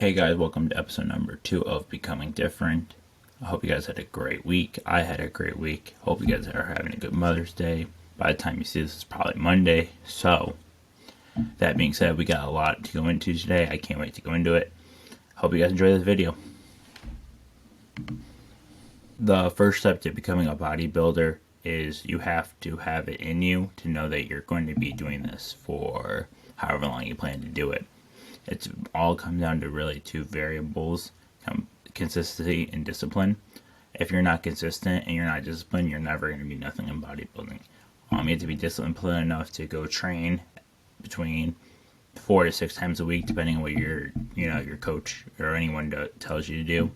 Hey guys, welcome to episode number 2 of Becoming Different. I hope you guys had a great week. I had a great week. Hope you guys are having a good Mother's Day. By the time you see this, it's probably Monday. So, that being said, we got a lot to go into today. I can't wait to go into it. Hope you guys enjoy this video. The first step to becoming a bodybuilder is you have to have it in you to know that you're going to be doing this for however long you plan to do it. It's all comes down to really two variables: consistency and discipline. If you're not consistent and you're not disciplined, you're never going to be nothing in bodybuilding. You have to be disciplined enough to go train between 4 to 6 times a week, depending on what your coach or anyone tells you to do.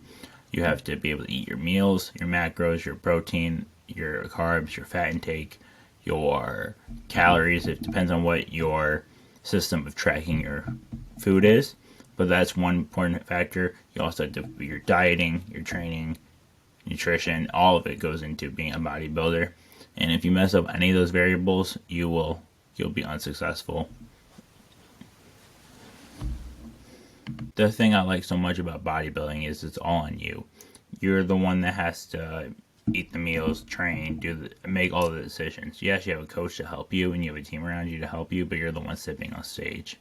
You have to be able to eat your meals, your macros, your protein, your carbs, your fat intake, your calories. It depends on what your system of tracking your food is, but that's one important factor. You also have to your dieting, your training, nutrition, all of it goes into being a bodybuilder. And if you mess up any of those variables, you'll be unsuccessful. The thing I like so much about bodybuilding is it's all on you. You're the one that has to eat the meals, train, make all the decisions. Yes, you have a coach to help you and you have a team around you to help you, but you're the one stepping on stage.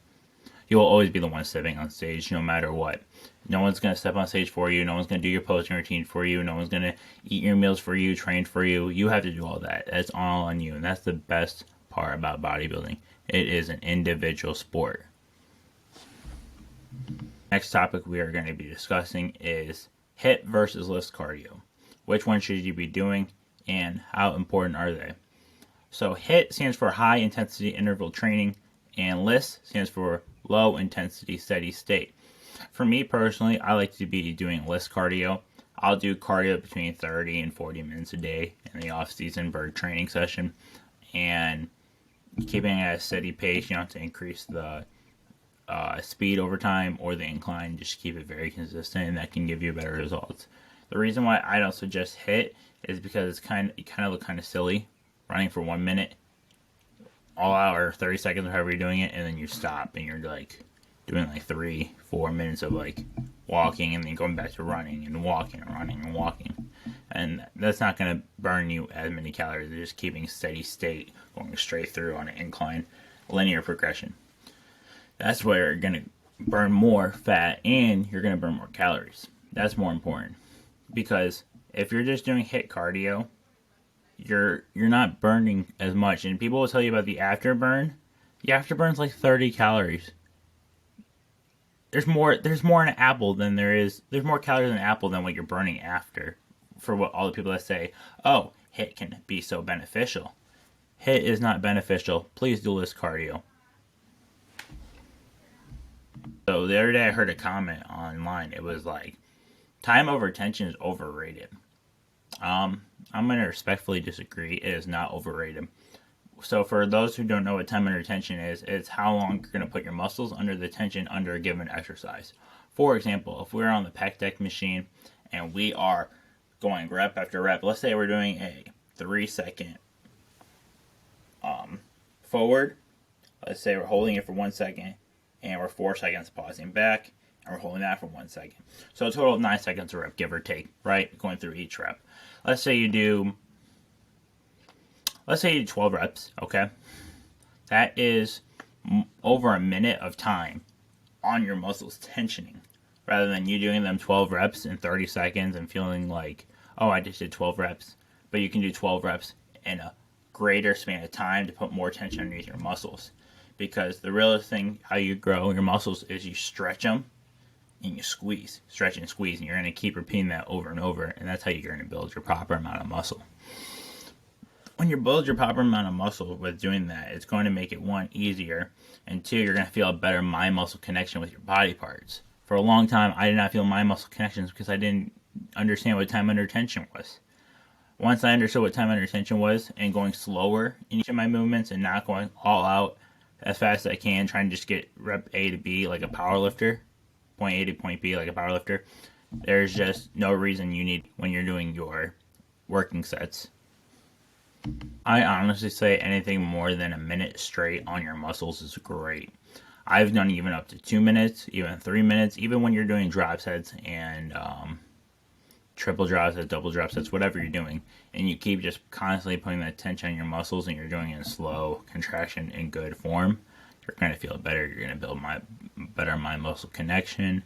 You will always be the one stepping on stage no matter what. No one's going to step on stage for you. No one's going to do your posing routine for you. No one's going to eat your meals for you, train for you. You have to do all that. That's all on you. And that's the best part about bodybuilding. It is an individual sport. Next topic we are going to be discussing is HIIT versus LISS cardio. Which one should you be doing and how important are they? So HIIT stands for high intensity interval training and LISS stands for low intensity steady state. For me personally, I like to be doing LISS cardio. I'll do cardio between 30 and 40 minutes a day in the off season for a training session, and keeping it at a steady pace. You don't have to increase the speed over time or the incline. Just keep it very consistent, and that can give you better results. The reason why I don't suggest HIIT is because you kind of look kind of silly running for 1 minute all out or 30 seconds or however you're doing it, and then you stop and you're like doing like 3-4 minutes of like walking and then going back to running and walking and running and walking, and that's not going to burn you as many calories. It's just keeping steady state, going straight through on an incline, linear progression. That's where you're going to burn more fat and you're going to burn more calories. That's more important, because if you're just doing HIIT cardio, you're not burning as much. And people will tell you about the afterburn. The afterburn's like 30 calories. There's more in an apple than there's more calories in an apple than what you're burning after. For what all the people that say, oh, HIIT can be so beneficial. HIIT is not beneficial. Please do LISS cardio. So the other day I heard a comment online. It was like, time over attention is overrated. I'm going to respectfully disagree. It is not overrated. So for those who don't know what time under tension is, it's how long you're going to put your muscles under the tension under a given exercise. For example, if we're on the pec deck machine and we are going rep after rep, let's say we're doing a 3-second forward. Let's say we're holding it for 1 second and we're 4 seconds pausing back and we're holding that for 1 second. So a total of 9 seconds a rep, give or take, right? Going through each rep. Let's say you do 12 reps, okay? That is over a minute of time on your muscles tensioning, rather than you doing them 12 reps in 30 seconds and feeling like, oh, I just did 12 reps. But you can do 12 reps in a greater span of time to put more tension underneath your muscles. Because the real thing, how you grow your muscles, is you stretch them and you squeeze, stretch and squeeze, and you're going to keep repeating that over and over, and that's how you're going to build your proper amount of muscle. When you build your proper amount of muscle with doing that, it's going to make it, 1, easier, and 2, you're going to feel a better mind-muscle connection with your body parts. For a long time, I did not feel mind-muscle connections because I didn't understand what time under tension was. Once I understood what time under tension was and going slower in each of my movements and not going all out as fast as I can, trying to just get rep A to B like a power lifter, point A to point B like a power lifter, there's just no reason you need when you're doing your working sets. I honestly say anything more than a minute straight on your muscles is great. I've done even up to 2 minutes, even 3 minutes, even when you're doing drop sets and triple drop sets, double drop sets, whatever you're doing, and you keep just constantly putting that tension on your muscles and you're doing it in slow contraction in good form, you're going to feel better. You're going to build better mind muscle connection,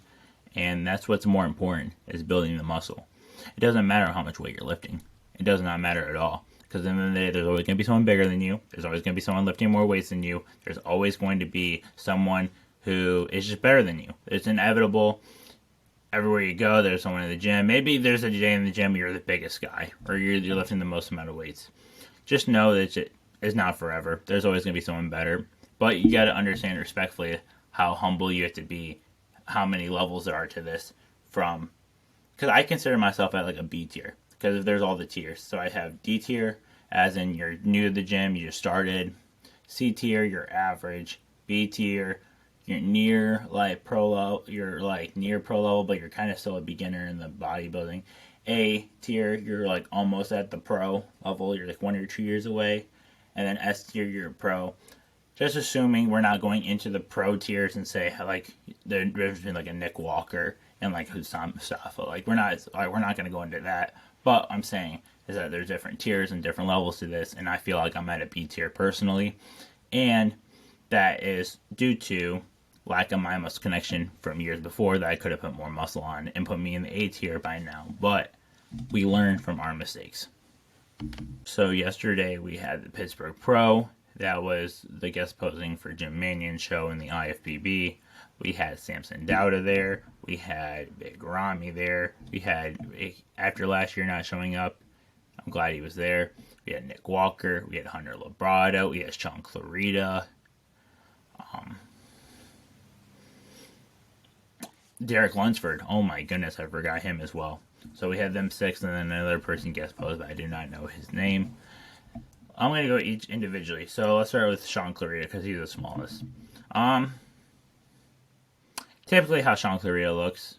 and that's what's more important, is building the muscle. It doesn't matter how much weight you're lifting. It does not matter at all. Because at the end of the day, there's always going to be someone bigger than you. There's always going to be someone lifting more weights than you. There's always going to be someone who is just better than you. It's inevitable. Everywhere you go, there's someone in the gym. Maybe there's a day in the gym where you're the biggest guy, or you're lifting the most amount of weights. Just know that it's not forever. There's always going to be someone better. But you got to understand respectfully how humble you have to be, how many levels there are to this. Because I consider myself at like a B tier, because there's all the tiers. So I have D tier, as in you're new to the gym, you just started. C tier, you're average. B tier, you're near like pro level. You're like near pro level, but you're kind of still a beginner in the bodybuilding. A tier, you're like almost at the pro level. You're like 1 or 2 years away. And then S tier, you're a pro. Just assuming we're not going into the pro tiers and say like the difference between like a Nick Walker and like Hussam Mustafa. Like we're not going to go into that. But I'm saying is that there's different tiers and different levels to this, and I feel like I'm at a B tier personally, and that is due to lack of mind muscle connection from years before that I could have put more muscle on and put me in the A tier by now. But we learn from our mistakes. So yesterday we had the Pittsburgh Pro. That was the guest posing for Jim Mannion's show in the IFBB. We had Samson Dauda there. We had Big Ramy there. We had, after last year not showing up, I'm glad he was there. We had Nick Walker. We had Hunter Labrada. We had Sean Clarita. Derek Lunsford. Oh my goodness, I forgot him as well. So we had them 6, and then another person guest posed, but I do not know his name. I'm going to go each individually. So let's start with Sean Clarita because he's the smallest. Typically how Sean Clarita looks,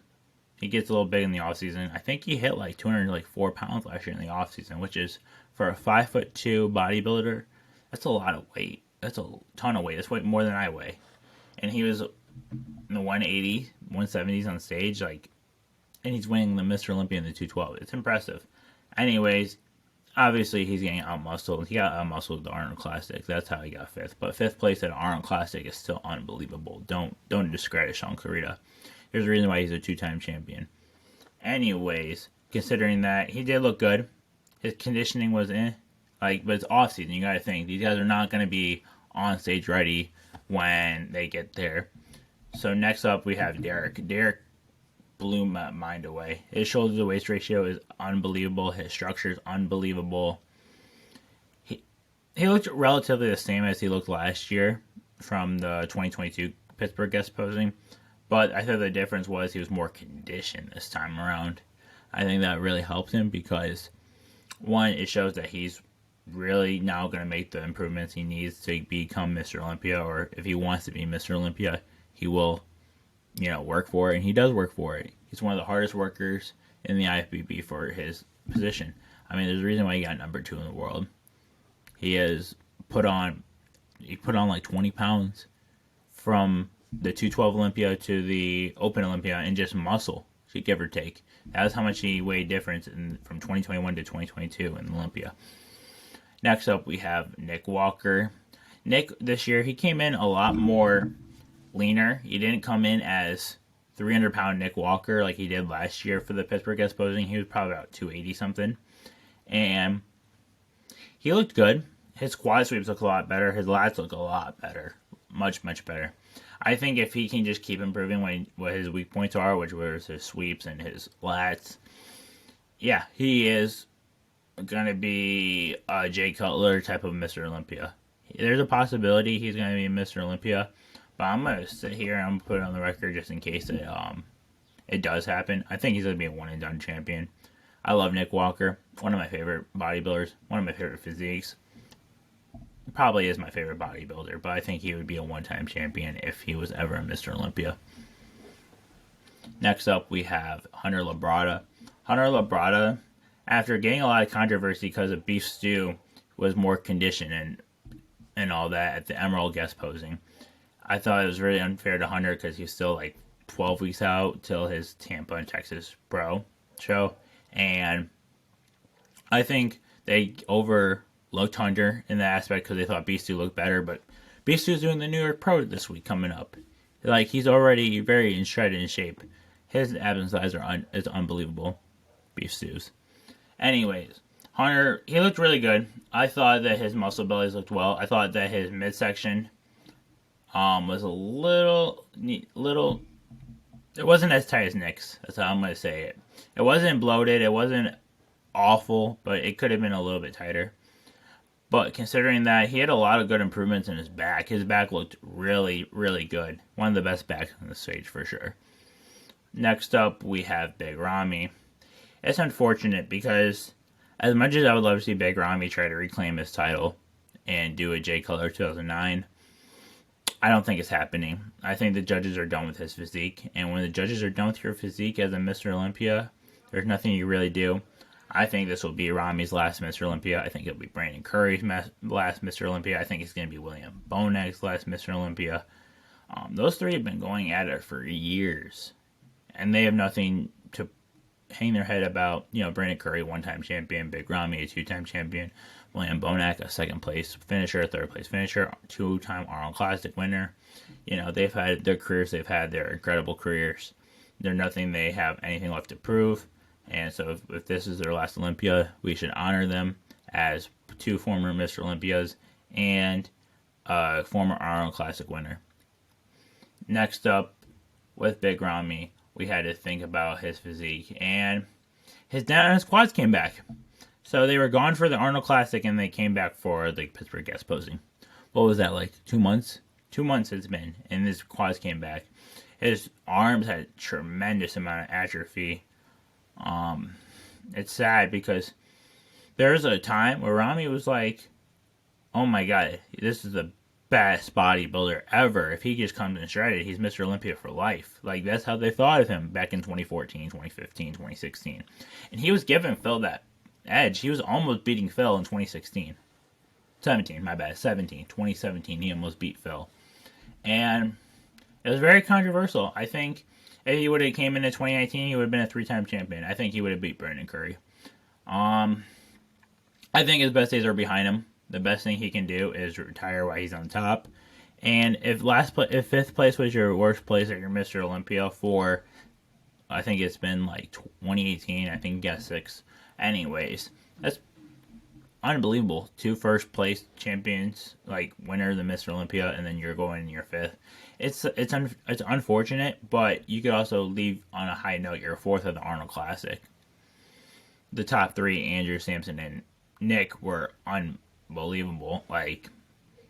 he gets a little big in the offseason. I think he hit like 204 pounds last year in the offseason, which is, for a 5'2" bodybuilder, that's a lot of weight. That's a ton of weight. That's way more than I weigh. And he was in the 180, 170s on stage, like, and he's winning the Mr. Olympia in the 212. It's impressive. Anyways, obviously, he's getting out-muscled. He got out-muscled with the Arnold Classic. That's how he got 5th. But 5th place at Arnold Classic is still unbelievable. Don't discredit Sean Clarita. There's a reason why he's a 2-time champion. Anyways, considering that, he did look good. His conditioning was but it's off-season. You got to think. These guys are not going to be on-stage ready when they get there. So next up, we have Derek. Derek blew my mind away. His shoulder to waist ratio is unbelievable. His structure is unbelievable. He looked relatively the same as he looked last year from the 2022 Pittsburgh guest posing, but I thought the difference was he was more conditioned this time around. I think that really helped him because, one, it shows that he's really now going to make the improvements he needs to become Mr. Olympia, or if he wants to be Mr. Olympia, he will work for it, and he does work for it. He's one of the hardest workers in the IFBB for his position. I mean, there's a reason why he got number 2 in the world. He put on like 20 pounds from the 212 Olympia to the Open Olympia in just muscle, give or take. That was how much he weighed difference from 2021 to 2022 in Olympia. Next up, we have Nick Walker. Nick, this year, he came in a lot more leaner. He didn't come in as 300-pound Nick Walker like he did last year for the Pittsburgh guest posing. He was probably about 280 something, and he looked good. His quad sweeps look a lot better. His lats look a lot better, much better. I think if he can just keep improving what his weak points are, which was his sweeps and his lats, yeah, he is gonna be a Jay Cutler type of Mr. Olympia. There's a possibility he's gonna be Mr. Olympia. But I'm going to sit here and I'm going to put it on the record just in case it does happen. I think he's going to be a one-and-done champion. I love Nick Walker. One of my favorite bodybuilders. One of my favorite physiques. Probably is my favorite bodybuilder. But I think he would be a one-time champion if he was ever a Mr. Olympia. Next up, we have Hunter Labrada. Hunter Labrada, after getting a lot of controversy because of Beef Stew, was more conditioned and all that at the Emerald guest posing. I thought it was really unfair to Hunter because he's still like 12 weeks out till his Tampa and Texas Pro show. And I think they overlooked Hunter in that aspect because they thought Beastie looked better. But Beastie's doing the New York Pro this week coming up. Like, he's already very in shredded in shape. His abs and thighs is unbelievable. Beef stews. Anyways, Hunter, he looked really good. I thought that his muscle bellies looked well. I thought that his midsection was a little. It wasn't as tight as Nick's. That's how I'm going to say it. It wasn't bloated. It wasn't awful, but it could have been a little bit tighter. But considering that, he had a lot of good improvements in his back. His back looked really, really good. One of the best backs on the stage for sure. Next up, we have Big Ramy. It's unfortunate because as much as I would love to see Big Ramy try to reclaim his title and do a J Color 2009, I don't think it's happening. I think the judges are done with his physique. And when the judges are done with your physique as a Mr. Olympia, there's nothing you really do. I think this will be Ramy's last Mr. Olympia. I think it'll be Brandon Curry's last Mr. Olympia. I think it's going to be William Bonac's last Mr. Olympia. Those three have been going at it for years. And they have nothing to hang their head about. You know, Brandon Curry, one-time champion. Big Ramy, a two-time champion. William Bonac, a second-place finisher, third-place finisher. Two-time Arnold Classic winner. You know, they've had their careers. They've had their incredible careers. They're nothing. They have anything left to prove. And so if this is their last Olympia, we should honor them as two former Mr. Olympias and a former Arnold Classic winner. Next up, with Big Ramy, we had to think about his physique. And his quads came back. So they were gone for the Arnold Classic and they came back for the Pittsburgh guest posing. What was that, like 2 months? 2 months it's been, and his quads came back. His arms had a tremendous amount of atrophy. It's sad because there was a time where Ramy was like, oh my god, this is the best bodybuilder ever. If he just comes and shredded, he's Mr. Olympia for life. Like, that's how they thought of him back in 2014, 2015, 2016. And he was giving Phil that edge. He was almost beating Phil in 2016. 2017, he almost beat Phil. And it was very controversial. I think if he would have came into 2019, he would have been a 3-time champion. I think he would have beat Brandon Curry. I think his best days are behind him. The best thing he can do is retire while he's on top. And if fifth place was your worst place at your Mr. Olympia for, I think it's been like 2018, I think guess 6. Anyways, that's unbelievable. 2 first place champions, like winner of the Mr. Olympia, and then you're going in your 5th. It's unfortunate, but you could also leave on a high note. You're 4th of the Arnold Classic. The top 3, Andrew, Samson, and Nick, were unbelievable. Like,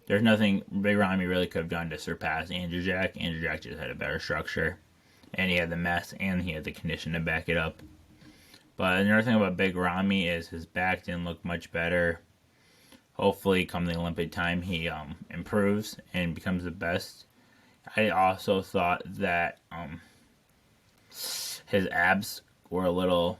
there's nothing Big Ramy really could have done to surpass Andrew Jack. Andrew Jack just had a better structure, and he had the mass, and he had the condition to back it up. But another thing about Big Ramy is his back didn't look much better. Hopefully, come the Olympic time, he improves and becomes the best. I also thought that his abs were a little,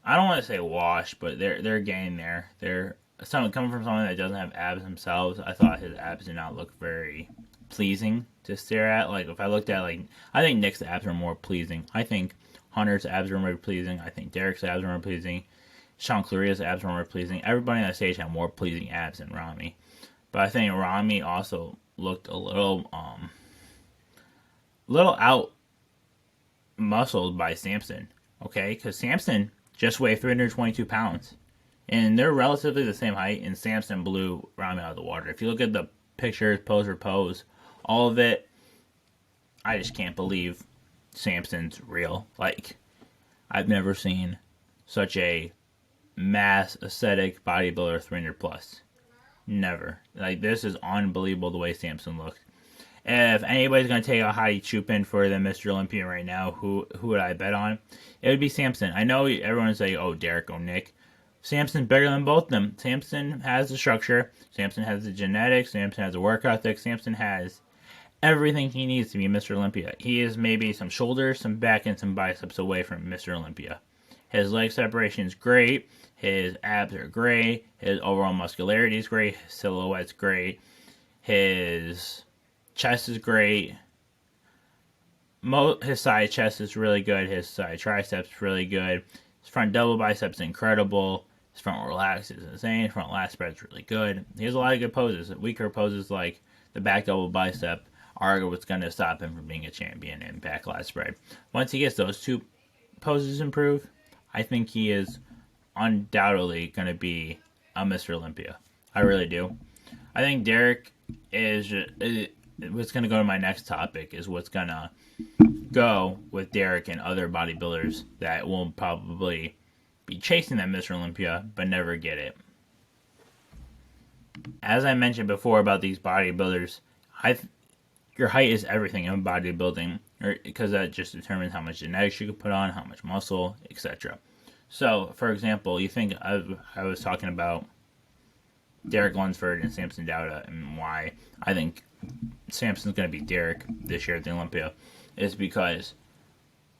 I don't want to say washed, but they're getting there. They're coming from someone that doesn't have abs themselves. I thought his abs did not look very pleasing to stare at. Like, if I looked at, like, I think Nick's abs are more pleasing. I think Hunter's abs are more pleasing. I think Derek's abs are more pleasing. Sean Claria's abs are more pleasing. Everybody on the stage had more pleasing abs than Ramy. But I think Ramy also looked a little out muscled by Samson. Okay, because Samson just weighed 322 pounds, and they're relatively the same height. And Samson blew Ramy out of the water. If you look at the pictures, pose for pose, all of it, I just can't believe Samson's real. Like, I've never seen such a mass aesthetic bodybuilder 300 plus. Never. Like, this is unbelievable the way Samson looked. If anybody's going to take out Hadi Chupin for the Mr. Olympia right now, who would I bet on? It would be Samson. I know everyone's saying, oh, Derek, oh, Nick. Samson's bigger than both of them. Samson has the structure. Samson has the genetics. Samson has the work ethic. Samson has everything he needs to be Mr. Olympia. He is maybe some shoulders, some back, and some biceps away from Mr. Olympia. His leg separation is great. His abs are great. His overall muscularity is great. His silhouette's great. His chest is great. His side chest is really good. His side triceps is really good. His front double biceps is incredible. His front relax is insane. His front lat spread is really good. He has a lot of good poses. Weaker poses like the back double bicep are what's going to stop him from being a champion in back lat spread. Once he gets those two poses improved, I think he is undoubtedly going to be a Mr. Olympia. I really do. I think Derek is what's going to go to my next topic is what's going to go with Derek and other bodybuilders that will probably be chasing that Mr. Olympia but never get it. As I mentioned before about these bodybuilders, your height is everything in bodybuilding because that just determines how much genetics you can put on, how much muscle, etc. So, for example, you think I was talking about Derek Lunsford and Samson Dauda and why I think Samson's going to beat Derek this year at the Olympia is because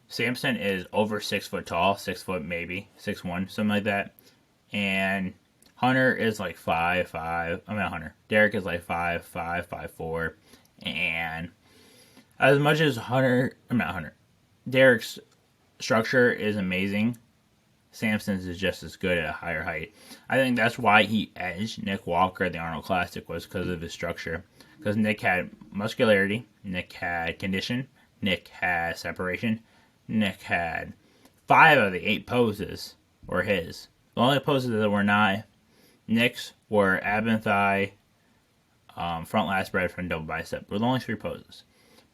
Samson is over 6 foot tall, 6 foot maybe, 6'1", something like that. And Hunter is like 5'5". Hunter. Derek is like 5'5", 5'4". And as much as Derek's structure is amazing, Samson's is just as good at a higher height. I think that's why he edged Nick Walker at the Arnold Classic was because of his structure. Because Nick had muscularity, Nick had condition, Nick had separation, Nick had 5 of the 8 poses were his. The only poses that were not Nick's were ab and thigh, front lat spread, front double bicep. Were the only 3 poses.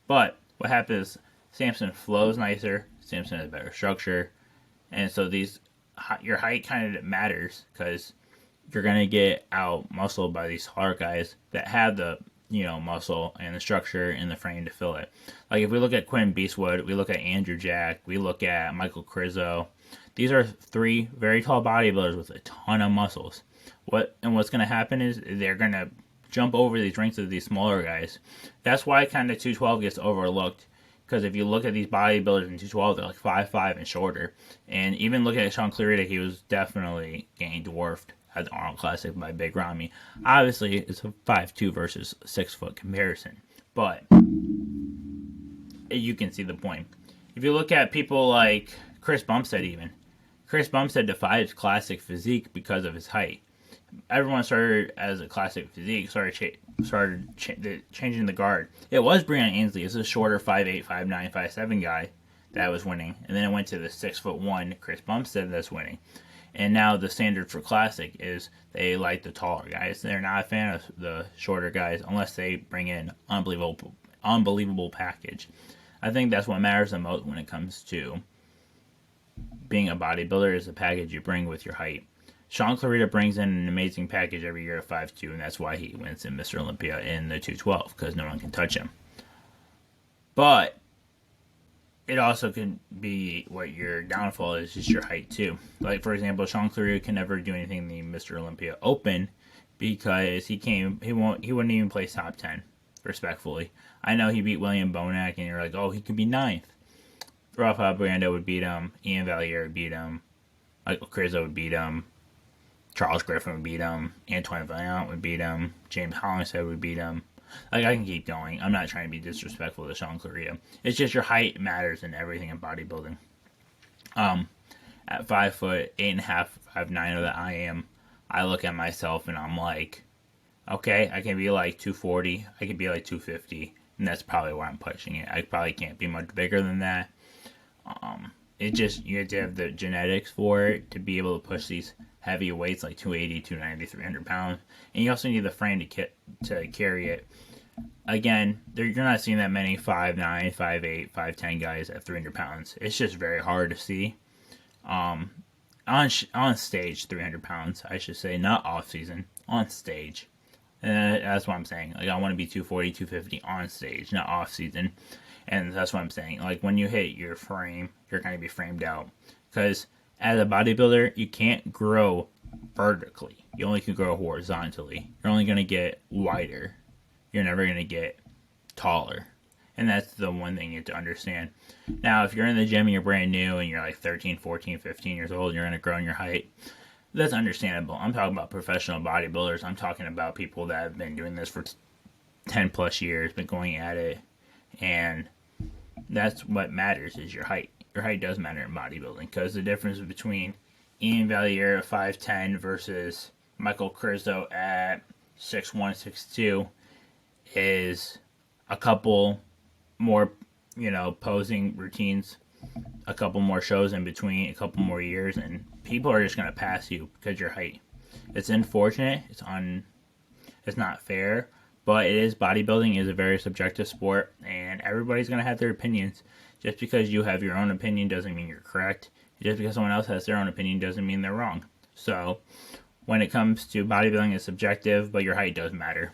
But what happens is Samson flows nicer, Samson has better structure, and so your height kind of matters because you're going to get out muscled by these taller guys that have the muscle and the structure and the frame to fill it. Like if we look at Quinn Beastwood, we look at Andrew Jack, we look at Michael Crizzo. These are 3 very tall bodybuilders with a ton of muscles. What's going to happen is they're going to jump over these ranks of these smaller guys. That's why kind of 212 gets overlooked. Because if you look at these bodybuilders in 212, they're like 5'5" and shorter. And even looking at Sean Clarita, he was definitely getting dwarfed at the Arnold Classic by Big Ramy. Obviously, it's a 5'2" versus 6 foot comparison. But you can see the point. If you look at people like Chris Bumstead even. Chris Bumstead defied his classic physique because of his height. Everyone started as a classic physique, changing the guard. It was Breon Ansley. It's a shorter 5'8", 5'9", 5'7" guy that was winning. And then it went to the 6'1" Chris Bumstead that's winning. And now the standard for classic is they like the taller guys. They're not a fan of the shorter guys unless they bring in unbelievable package. I think that's what matters the most when it comes to being a bodybuilder is the package you bring with your height. Sean Clarita brings in an amazing package every year at 5'2", and that's why he wins in Mr. Olympia in the 212, because no one can touch him. But it also can be what your downfall is just your height, too. Like, for example, Sean Clarita can never do anything in the Mr. Olympia Open because he wouldn't even place top 10, respectfully. I know he beat William Bonac, and you're like, oh, he could be 9th. Rafael Brando would beat him. Ian Valliere would beat him. Michael Crizzo would beat him. Charles Griffin would beat him. Antoine Vaillant would beat him. James Hollingshead would beat him. Like, I can keep going. I'm not trying to be disrespectful to Sean Clarita. It's just your height matters in everything in bodybuilding. At 5 foot, 8.5, 5'9" that I am, I look at myself and I'm like, okay, I can be like 240. I can be like 250. And that's probably where I'm pushing it. I probably can't be much bigger than that. You have to have the genetics for it to be able to push these heavy weights like 280, 290, 300 pounds. And you also need the frame to carry it. Again, you're not seeing that many 5'9", 5'8", 5'10" guys at 300 pounds. It's just very hard to see. On stage, 300 pounds, I should say, not off season, on stage. And that's what I'm saying. Like, I want to be 240, 250 on stage, not off season. And that's what I'm saying. Like, when you hit your frame, you're going to be framed out. Because as a bodybuilder, you can't grow vertically. You only can grow horizontally. You're only going to get wider. You're never going to get taller. And that's the one thing you have to understand. Now, if you're in the gym and you're brand new and you're like 13, 14, 15 years old and you're going to grow in your height, that's understandable. I'm talking about professional bodybuilders. I'm talking about people that have been doing this for 10 plus years, been going at it, and that's what matters is your height. Your height does matter in bodybuilding because the difference between Ian Valier at 5'10 versus Michael Krizo at 6'1", 6'2" is a couple more, posing routines, a couple more shows in between, a couple more years, and people are just going to pass you because your height. It's unfortunate. It's not fair, but it is bodybuilding is a very subjective sport, and everybody's going to have their opinions. Just because you have your own opinion doesn't mean you're correct. Just because someone else has their own opinion doesn't mean they're wrong. So, when it comes to bodybuilding, it's subjective, but your height does matter.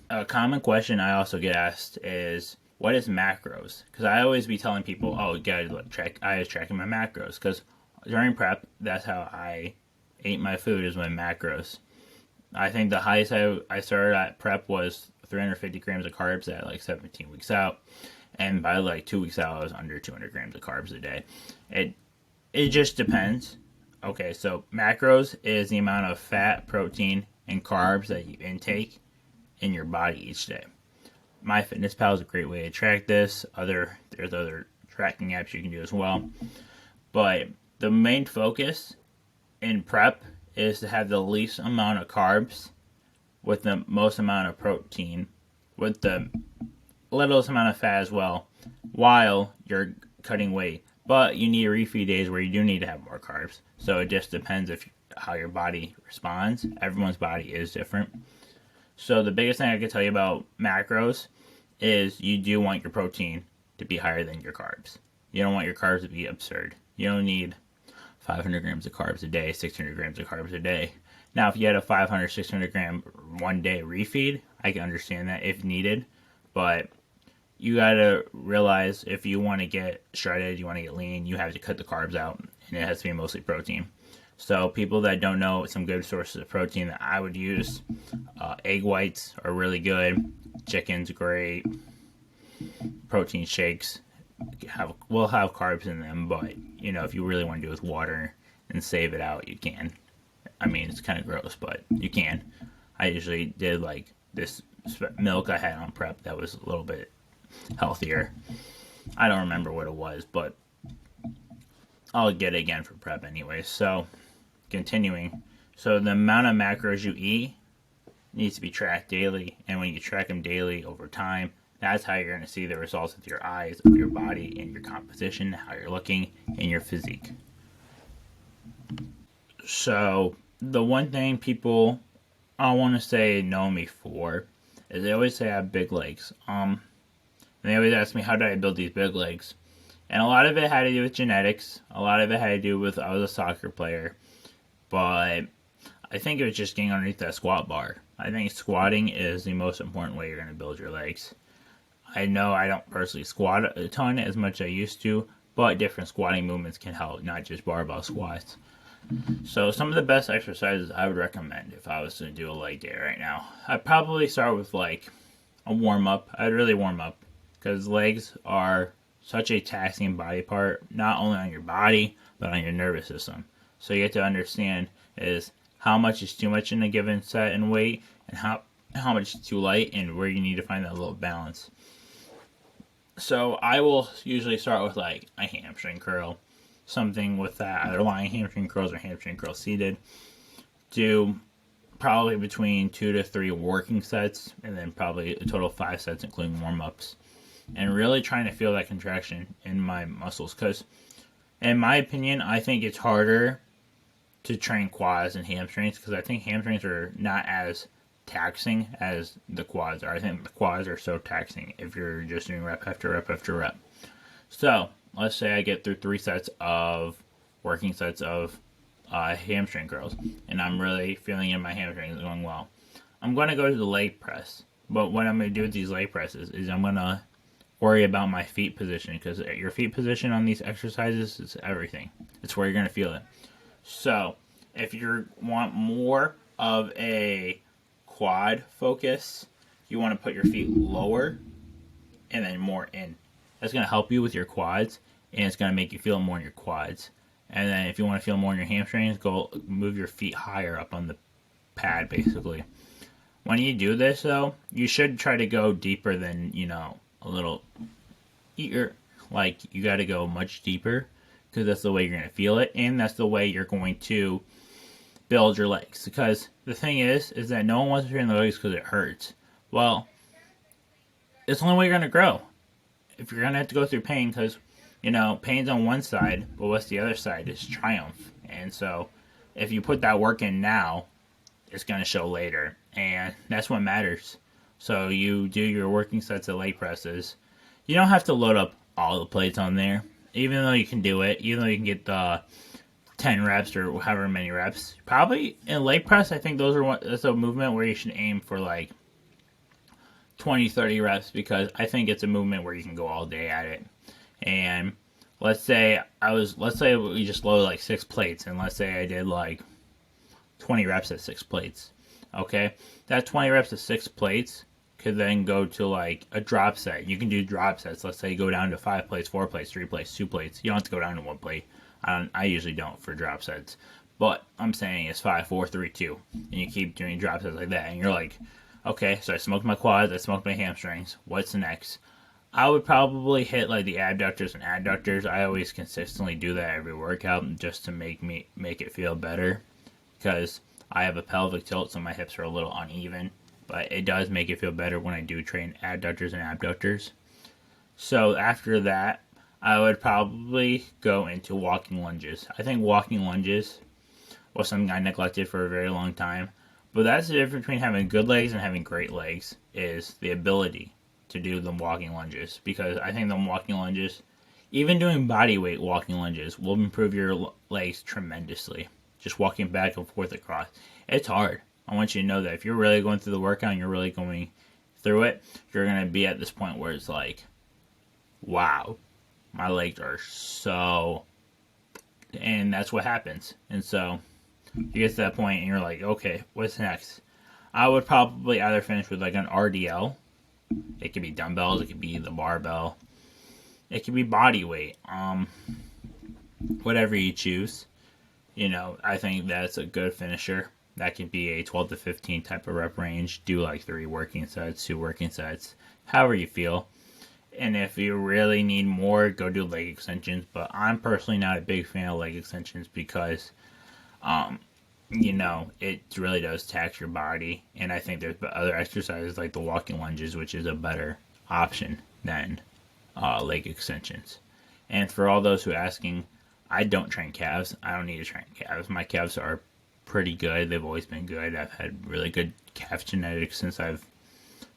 A common question I also get asked is, what is macros? Because I always be telling people, oh, you gotta track. I was tracking my macros because during prep, that's how I ate my food is with macros. I think the highest I started at prep was 350 grams of carbs at like 17 weeks out, and by like 2 weeks out, I was under 200 grams of carbs a day. It just depends. Okay, so macros is the amount of fat, protein, and carbs that you intake in your body each day. MyFitnessPal is a great way to track this. There's other tracking apps you can do as well. But the main focus in prep is to have the least amount of carbs with the most amount of protein with the littlest amount of fat as well while you're cutting weight. But you need refeed days where you do need to have more carbs. So it just depends how your body responds. Everyone's body is different. So the biggest thing I can tell you about macros is you do want your protein to be higher than your carbs. You don't want your carbs to be absurd. You don't need 500 grams of carbs a day, 600 grams of carbs a day. Now, if you had a 500, 600 gram one day refeed, I can understand that if needed. But you got to realize if you want to get shredded, you want to get lean, you have to cut the carbs out, and it has to be mostly protein. So people that don't know some good sources of protein that I would use, egg whites are really good. Chicken's great. Protein shakes will have carbs in them, but if you really want to do it with water and save it out, you can. I mean, it's kind of gross, but you can. I usually did like this milk I had on prep that was a little bit healthier. I don't remember what it was, but I'll get it again for prep anyway. So, continuing. So, the amount of macros you eat needs to be tracked daily, and when you track them daily over time, that's how you're going to see the results with your eyes, of your body, and your composition, how you're looking, and your physique. So, the one thing people I want to say know me for is they always say I have big legs. And they always ask me, how did I build these big legs? And a lot of it had to do with genetics. A lot of it had to do with I was a soccer player. But I think it was just getting underneath that squat bar. I think squatting is the most important way you're going to build your legs. I know I don't personally squat a ton as much as I used to, but different squatting movements can help, not just barbell squats. So some of the best exercises I would recommend if I was to do a leg day right now, I'd probably start with like a warm-up. I'd really warm up because legs are such a taxing body part, not only on your body, but on your nervous system. So you have to understand is how much is too much in a given set and weight, and how much is too light, and where you need to find that little balance. So I will usually start with like a hamstring curl, something with that, either lying hamstring curls or hamstring curls seated. Do probably between 2 to 3 working sets, and then probably a total of 5 sets, including warm-ups. And really trying to feel that contraction in my muscles, because in my opinion, I think it's harder to train quads and hamstrings, because I think hamstrings are not as taxing as the quads are. I think the quads are so taxing if you're just doing rep after rep after rep. So let's say I get through 3 sets of working sets of hamstring curls, and I'm really feeling in my hamstrings going well. I'm going to go to the leg press, but what I'm going to do with these leg presses is I'm going to worry about my feet position, because your feet position on these exercises is everything. It's where you're going to feel it. So if you want more of a quad focus, you want to put your feet lower and then more in. That's going to help you with your quads, and it's going to make you feel more in your quads. And then if you want to feel more in your hamstrings, go move your feet higher up on the pad, basically. When you do this, though, you should try to go deeper than, a little eater. Like, you got to go much deeper because that's the way you're going to feel it, and that's the way you're going to build your legs. Because the thing is that no one wants to train the legs because it hurts. Well, it's the only way you're going to grow. If you're going to have to go through pain, because, pain's on one side, but what's the other side is triumph. And so, if you put that work in now, it's going to show later. And that's what matters. So, you do your working sets of leg presses. You don't have to load up all the plates on there. Even though you can do it, even though you can get the 10 reps or however many reps. Probably in leg press, I think that's a movement where you should aim for like 20, 30 reps, because I think it's a movement where you can go all day at it. And let's say we just loaded like 6 plates, and let's say I did like 20 reps at 6 plates. Okay? That 20 reps at 6 plates could then go to like a drop set. You can do drop sets. Let's say you go down to 5 plates, 4 plates, 3 plates, 2 plates. You don't have to go down to 1 plate. I usually don't for drop sets. But I'm saying it's 5, 4, 3, 2. And you keep doing drop sets like that. And you're like, okay, so I smoked my quads, I smoked my hamstrings. What's next? I would probably hit like the abductors and adductors. I always consistently do that every workout just to make it feel better. Because I have a pelvic tilt, so my hips are a little uneven. But it does make it feel better when I do train adductors and abductors. So after that, I would probably go into walking lunges. I think walking lunges was something I neglected for a very long time. But that's the difference between having good legs and having great legs, is the ability to do the walking lunges. Because I think the walking lunges, even doing body weight walking lunges, will improve your legs tremendously. Just walking back and forth across. It's hard. I want you to know that if you're really going through the workout and you're really going through it, you're going to be at this point where it's like, wow, my legs are so... And that's what happens. And so, you get to that point and you're like, okay, what's next? I would probably either finish with like an RDL. It could be dumbbells, it could be the barbell, it could be body weight. Whatever you choose. I think that's a good finisher. That could be a 12 to 15 type of rep range. Do like 3 working sets, 2 working sets, however you feel. And if you really need more, go do leg extensions. But I'm personally not a big fan of leg extensions because, it really does tax your body. And I think there's other exercises like the walking lunges, which is a better option than leg extensions. And for all those who are asking, I don't train calves. I don't need to train calves. My calves are pretty good. They've always been good. I've had really good calf genetics since I've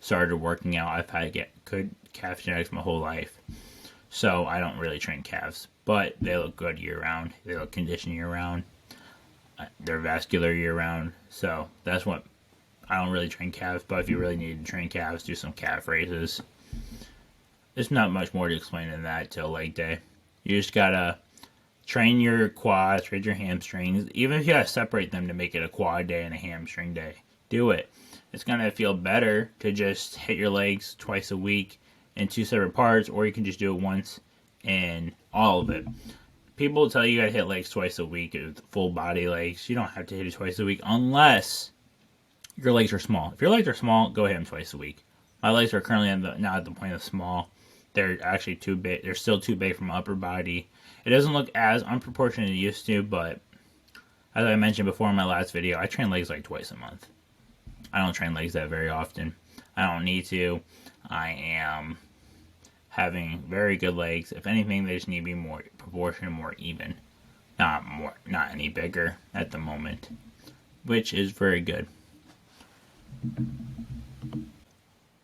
started working out. I've had good calf genetics my whole life. So I don't really train calves. But they look good year round. They look conditioned year round. They're vascular year round. So that's what I don't really train calves. But if you really need to train calves, do some calf raises. There's not much more to explain than that till leg day. You just gotta train your quads, train your hamstrings. Even if you gotta separate them to make it a quad day and a hamstring day, do it. It's gonna feel better to just hit your legs twice a week in 2 separate parts, or you can just do it once and all of it. People tell you gotta hit legs twice a week with full body legs. You don't have to hit it twice a week unless your legs are small. If your legs are small, go hit them twice a week. My legs are currently not at the point of small. They're actually too big. They're still too big for my upper body. It doesn't look as unproportionate as it used to, but as I mentioned before in my last video, I train legs like twice a month. I don't train legs that very often. I don't need to. I am having very good legs. If anything, they just need to be more proportionate, more even. Not any bigger at the moment, which is very good.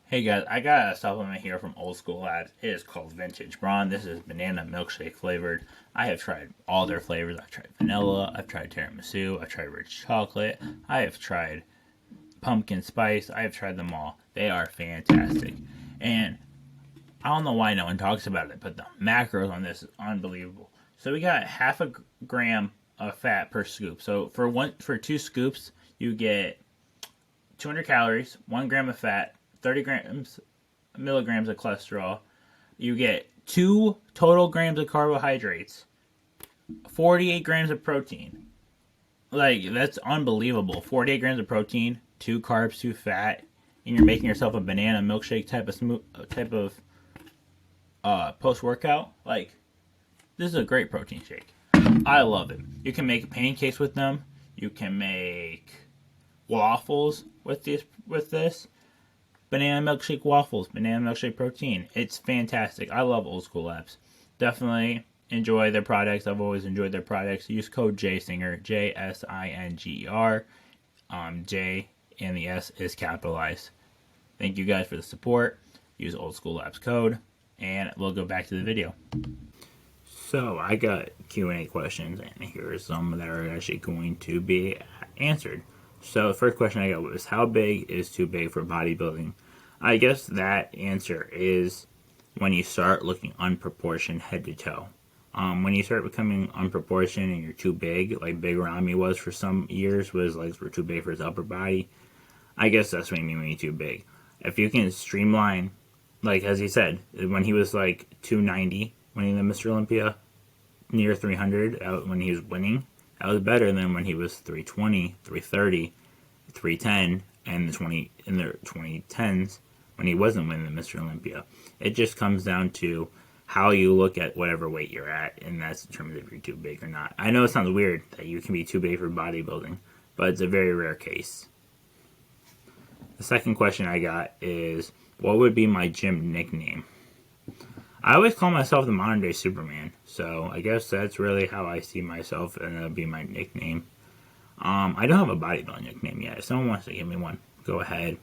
Hey guys, I got a supplement here from Old School Labs. It is called Vintage Brawn. This is banana milkshake flavored. I have tried all their flavors. I've tried vanilla, I've tried tiramisu, I've tried rich chocolate, I have tried pumpkin spice. I have tried them all. They are fantastic. And I don't know why no one talks about it, but the macros on this is unbelievable. So we got half a gram of fat per scoop. So for 2 scoops, you get 200 calories, 1 gram of fat, 30 milligrams of cholesterol. You get 2 total grams of carbohydrates, 48 grams of protein. Like, that's unbelievable. 48 grams of protein too carbs, too fat, and you're making yourself a banana milkshake type of post workout, like, this is a great protein shake. I love it. You can make pancakes with them. You can make waffles with this. Banana milkshake waffles, banana milkshake protein. It's fantastic. I love Old School Labs. Definitely enjoy their products. I've always enjoyed their products. Use code JSINGER, JSINGER. J and the S is capitalized. Thank you guys for the support. Use Old School Labs code, and we'll go back to the video. So I got Q&A questions, and here's some that are actually going to be answered. So the first question I got was, how big is too big for bodybuilding? I guess that answer is when you start looking unproportioned head to toe. When you start becoming unproportioned and you're too big, like Big Ramy was for some years, was legs were too big for his upper body. I guess that's what you mean when you're too big. If you can streamline, like as he said, when he was like 290, winning the Mr. Olympia, near 300 when he was winning, that was better than when he was 320, 330, 310, and in the 2010s when he wasn't winning the Mr. Olympia. It just comes down to how you look at whatever weight you're at, and that's determined if you're too big or not. I know it sounds weird that you can be too big for bodybuilding, but it's a very rare case. The second question I got is, what would be my gym nickname? I always call myself the modern day Superman, so I guess that's really how I see myself, and that'll be my nickname. I don't have a bodybuilding nickname yet. If someone wants to give me one, go ahead.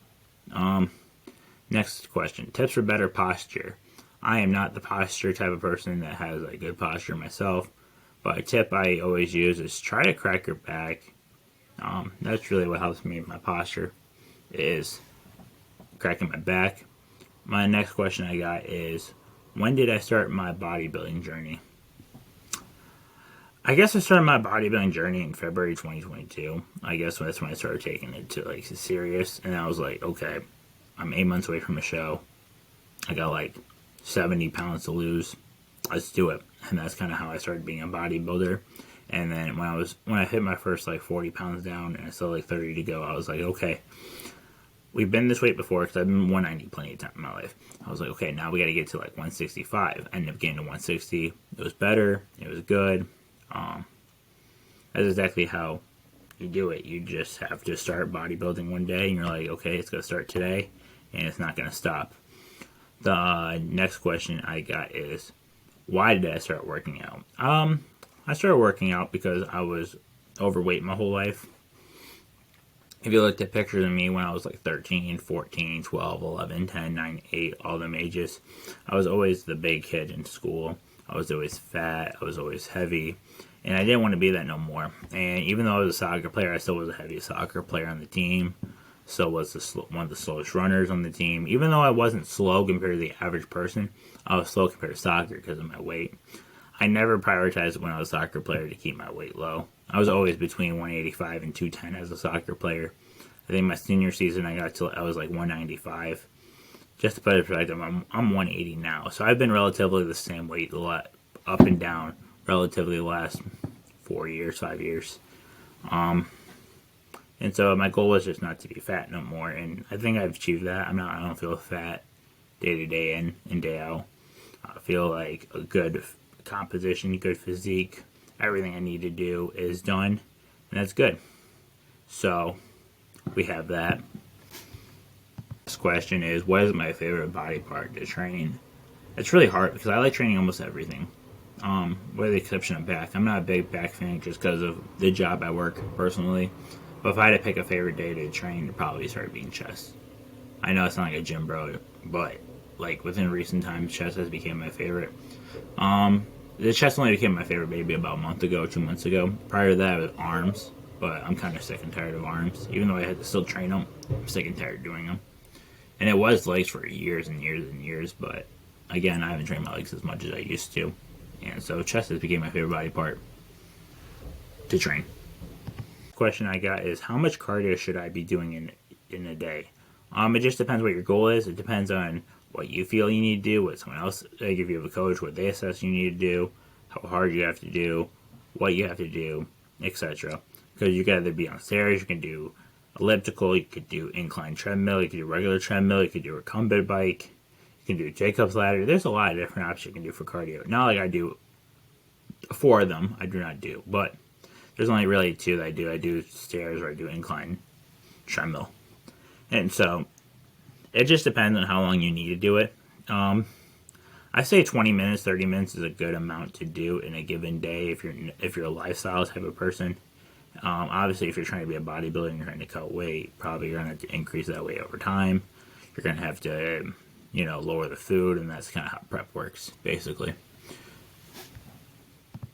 Next question, tips for better posture. I am not the posture type of person that has like good posture myself, but a tip I always use is try to crack your back. That's really what helps me with my posture, is cracking my back. My next question I got is, when did I start my bodybuilding journey? I guess I started my bodybuilding journey in February 2022. I guess that's when I started taking it to like serious, and I was like, okay, I'm 8 months away from a show. I got like 70 pounds to lose. Let's do it. And that's kind of how I started being a bodybuilder. And then when I hit my first like 40 pounds down and I still like 30 to go, I was like, okay, we've been this weight before because I've been 190 plenty of time in my life. I was like, okay, now we got to get to like 165. I ended up getting to 160. It was better. It was good. That's exactly how you do it. You just have to start bodybuilding one day and you're like, okay, it's going to start today and it's not going to stop. The next question I got is, why did I start working out? I started working out because I was overweight my whole life. If you looked at pictures of me when I was like 13, 14, 12, 11, 10, 9, 8, all them ages, I was always the big kid in school. I was always fat. I was always heavy. And I didn't want to be that no more. And even though I was a soccer player, I still was the heaviest soccer player on the team. So was one of the slowest runners on the team. Even though I wasn't slow compared to the average person, I was slow compared to soccer because of my weight. I never prioritized when I was a soccer player to keep my weight low. I was always between 185 and 210 as a soccer player. I think my senior season I was like 195. Just to put it in perspective, I'm 180 now. So I've been relatively the same weight up and down relatively the last 4 years, 5 years. And so my goal was just not to be fat no more, and I think I've achieved that. I don't feel fat day to day in and day out. I feel like a good composition, good physique, everything I need to do is done, and that's good. So we have that. This question is, what is my favorite body part to train? It's really hard because I like training almost everything. With the exception of back. I'm not a big back fan just because of the job I work personally. But if I had to pick a favorite day to train, it'd probably start being chest. I know it's not like a gym bro, but like within recent times, chest has become my favorite. The chest only became my favorite maybe about a month ago, 2 months ago. Prior to that, it was arms, but I'm kind of sick and tired of arms. Even though I had to still train them, I'm sick and tired of doing them. And it was legs for years and years and years, but again, I haven't trained my legs as much as I used to. And so chest has become my favorite body part to train. Question I got is, how much cardio should I be doing in a day? It just depends what your goal is. It depends on what you feel you need to do, what someone else, like if you have a coach, what they assess you need to do, how hard you have to do, what you have to do, etc. Because you can either be on stairs, you can do elliptical, you could do incline treadmill, you could do regular treadmill, you could do recumbent bike, you can do Jacob's ladder. There's a lot of different options you can do for cardio. Not like I do 4 of them, I do not do, but there's only really 2 that I do. I do stairs or I do incline treadmill. And so it just depends on how long you need to do it. I say 20 minutes, 30 minutes is a good amount to do in a given day if you're a lifestyle type of person. Obviously, if you're trying to be a bodybuilder and you're trying to cut weight, probably you're going to have to increase that weight over time. You're going to have to, lower the food, and that's kind of how prep works, basically.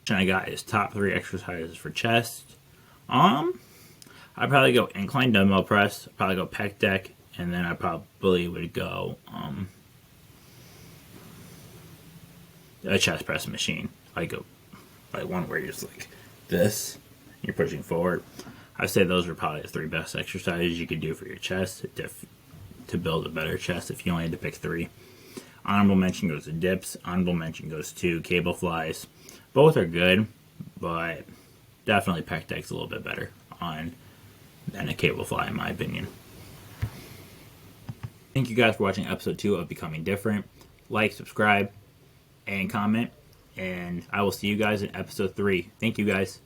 And I got his top 3 exercises for chest. I'd probably go incline dumbbell press, I'd probably go pec deck, and then I probably would go a chest press machine. Like one where you're just like this, you're pushing forward. I'd say those are probably the 3 best exercises you could do for your chest to build a better chest if you only had to pick 3. Honorable mention goes to dips. Honorable mention goes to cable flies. Both are good, but definitely pec deck's a little bit better than a cable fly, in my opinion. Thank you guys for watching episode 2 of Becoming Different. Like, subscribe, and comment. And I will see you guys in episode 3. Thank you guys.